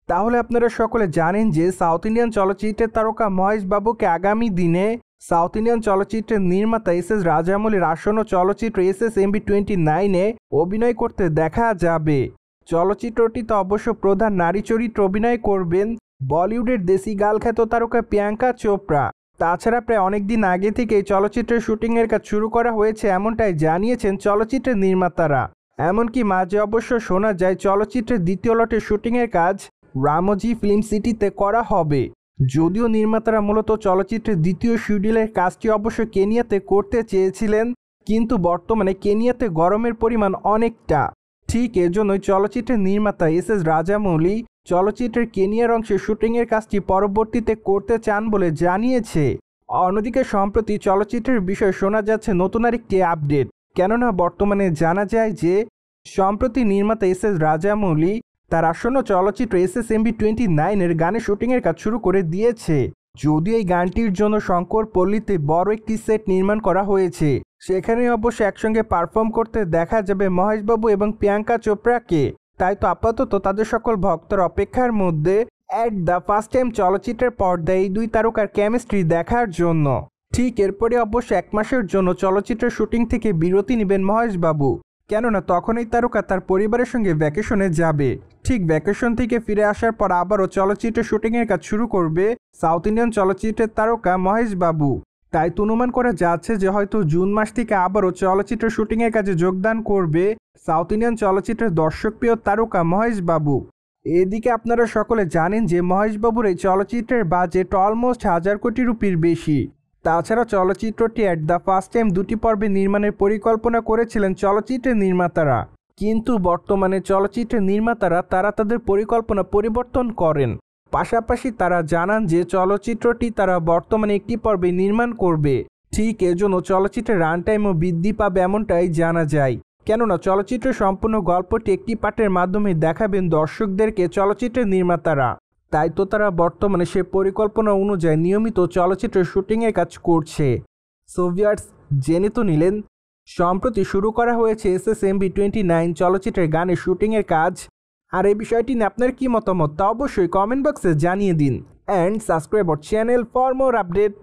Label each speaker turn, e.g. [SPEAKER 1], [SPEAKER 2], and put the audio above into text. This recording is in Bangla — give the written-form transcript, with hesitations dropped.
[SPEAKER 1] তাহলে আপনারা সকলে জানেন যে সাউথ ইন্ডিয়ান চলচ্চিত্রের তারকা মহেশ বাবুকে আগামী দিনে সাউথ ইন্ডিয়ান চলচ্চিত্রের নির্মাতা এস রাজামৌলির আসন্ন চলচ্চিত্র SSMB29-এ অভিনয় করতে দেখা যাবে। চলচ্চিত্রটিতে অবশ্য প্রধান নারী চরিত্রে অভিনয় করবেন বলিউডের দেশি গালখ্যাত তারকা প্রিয়াঙ্কা চোপড়া। তাছাড়া প্রায় অনেকদিন আগে থেকেই চলচ্চিত্রের শুটিংয়ের কাজ শুরু করা হয়েছে, এমনটাই জানিয়েছেন চলচ্চিত্রের নির্মাতারা। এমনকি মাঝে অবশ্য শোনা যায় চলচ্চিত্রের দ্বিতীয় লটের শুটিংয়ের কাজ রামোজি ফিল্ম সিটিতে করা হবে। যদিও নির্মাতারা মূলত চলচ্চিত্রের দ্বিতীয় শিডিউলের কাজটি অবশ্য কেনিয়াতে করতে চেয়েছিলেন, কিন্তু বর্তমানে কেনিয়াতে গরমের পরিমাণ অনেকটা। ঠিক এজন্যই চলচ্চিত্রের নির্মাতা এস রাজামৌলি চলচ্চিত্রের কেনিয়ার অংশে শুটিংয়ের কাজটি পরবর্তীতে করতে চান বলে জানিয়েছে। অন্যদিকে সম্প্রতি চলচ্চিত্রের বিষয়ে শোনা যাচ্ছে নতুন আরেকটি আপডেট, কেননা বর্তমানে জানা যায় যে সম্প্রতি নির্মাতা এস রাজামৌলি তার আসন্ন চলচ্চিত্র SSMB29-এর গানের শুটিংয়ের কাজ শুরু করে দিয়েছে। যদিও এই গানটির জন্য শঙ্করপল্লীতে বড় একটি সেট নির্মাণ করা হয়েছে, সেখানে অবশ্য একসঙ্গে পারফর্ম করতে দেখা যাবে মহেশবাবু এবং প্রিয়াঙ্কা চোপড়াকে। তাই তো আপাতত তাদের সকল ভক্তর অপেক্ষার মধ্যে অ্যাট দ্য ফার্স্ট টাইম চলচ্চিত্রের পর্দায় এই দুই তারকার কেমিস্ট্রি দেখার জন্য। ঠিক এরপরে অবশ্য 1 মাসের জন্য চলচ্চিত্রের শুটিং থেকে বিরতি নেবেন মহেশবাবু, কেননা তখন এই তারকা তার পরিবারের সঙ্গে ভ্যাকেশনে যাবে। ঠিক ভ্যাকেশন থেকে ফিরে আসার পর আবারও চলচ্চিত্রের শুটিংয়ের কাজ শুরু করবে সাউথ ইন্ডিয়ান চলচ্চিত্রের তারকা মহেশবাবু। তাই তো অনুমান করা যাচ্ছে যে হয়তো জুন মাস থেকে আবারও চলচ্চিত্র শুটিংয়ের কাজে যোগদান করবে সাউথ ইন্ডিয়ান চলচ্চিত্রের দর্শকপ্রিয় তারকা মহেশবাবু। এদিকে আপনারা সকলে জানেন যে মহেশবাবুর এই চলচ্চিত্রের বাজেট অলমোস্ট 1000 কোটি রুপির বেশি। তাছাড়া চলচ্চিত্রটি অ্যাট দ্য ফার্স্ট টাইম 2টি পর্বে নির্মাণের পরিকল্পনা করেছিলেন চলচ্চিত্রের নির্মাতারা, কিন্তু বর্তমানে চলচ্চিত্রের নির্মাতারা তাদের পরিকল্পনা পরিবর্তন করেন। পাশাপাশি তারা জানান যে চলচ্চিত্রটি তারা বর্তমানে একটি পর্বে নির্মাণ করবে। ঠিক এজন্য চলচ্চিত্রের রান টাইমও বৃদ্ধি পাবে এমনটাই জানা যায়, কেননা চলচ্চিত্রের সম্পূর্ণ গল্পটি একটি পার্টের মাধ্যমে দেখাবেন দর্শকদেরকে চলচ্চিত্রের নির্মাতারা। তাই তো তারা বর্তমানে সে পরিকল্পনা অনুযায়ী নিয়মিত চলচ্চিত্রের শুটিংয়ের কাজ করছে। সো ভিউয়ার্স, জেনে তো নিলেন সম্প্রতি শুরু করা হয়েছে SSMB29 চলচ্চিত্রের গানের শুটিংয়ের কাজ। আর এই বিষয়টি নিয়ে আপনার কি মতামত তা অবশ্যই কমেন্ট বক্সে জানিয়ে দিন। And subscribe our channel for more update.